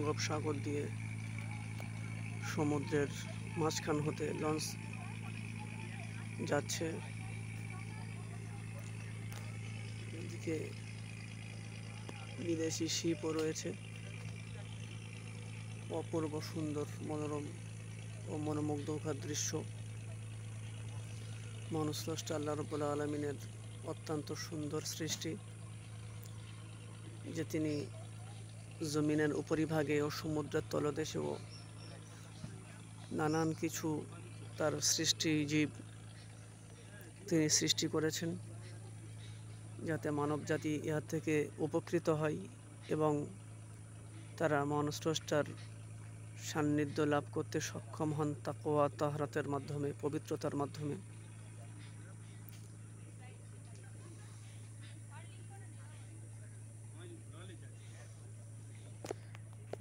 বঙ্গোপসাগর দিয়ে সমুদ্রের মাঝখান হতে লঞ্চ যাচ্ছে। এদিকে বিদেশি শিপও রয়েছে। অপূর্ব সুন্দর, মনোরম ও মনোমুগ্ধকর দৃশ্য। মহাস্রষ্টা আল্লাহ রাব্বুল আলামিনের অত্যন্ত সুন্দর সৃষ্টি, যে তিনি জমিনের উপরিভাগে ও সমুদ্রের তলদেশেও নানান কিছু তার সৃষ্টি জীব তিনি সৃষ্টি করেছেন, যাতে মানবজাতি ইহা থেকে উপকৃত হয় এবং তারা মহাস্রষ্টার সান্নিধ্য লাভ করতে সক্ষম হন তাকওয়া তাহরাতের মাধ্যমে, পবিত্রতার মাধ্যমে।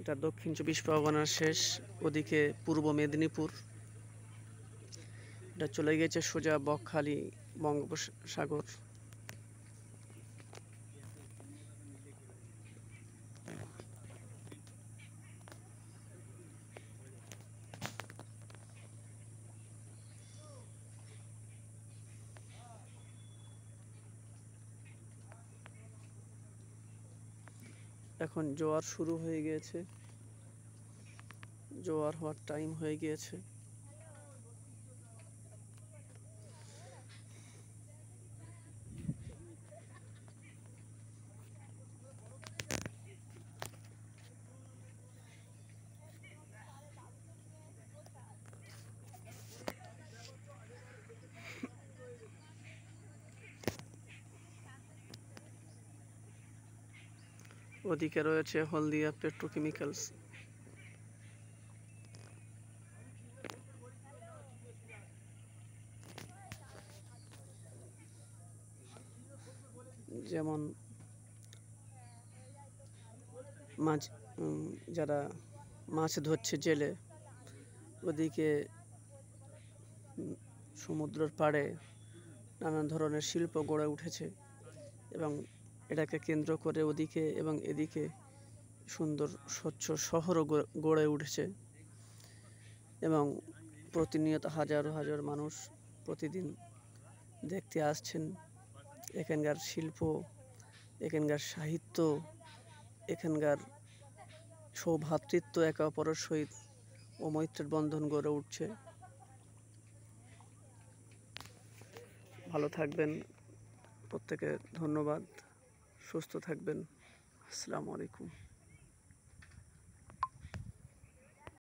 এটা দক্ষিণ 24 পরগনার শেষ, ওদিকে পূর্ব মেদিনীপুর। এটা চলে গেছে সোজা বকখালি বঙ্গোপসাগর। এখন জোয়ার শুরু হয়ে গিয়েছে, জোয়ার হওয়ার টাইম হয়ে গিয়েছে। ওদিকে রয়েছে হলদিয়া পেট্রোকেমিক্যালস। যেমন মাছ, যারা মাছ ধরছে জেলে, ওদিকে সমুদ্রের পাড়ে নানান ধরনের শিল্প গড়ে উঠেছে এবং এটাকে কেন্দ্র করে ওদিকে এবং এদিকে সুন্দর স্বচ্ছ শহরও গড়ে উঠেছে এবং প্রতিনিয়ত হাজার হাজার মানুষ প্রতিদিন দেখতে আসছেন এখানকার শিল্প, এখানকার সাহিত্য, এখানকার সৌভ্রাতৃত্ব, একে অপরের সহিত ও মৈত্রের বন্ধন গড়ে উঠছে। ভালো থাকবেন প্রত্যেকে, ধন্যবাদ, সুস্থ থাকবেন। আসসালামু আলাইকুম।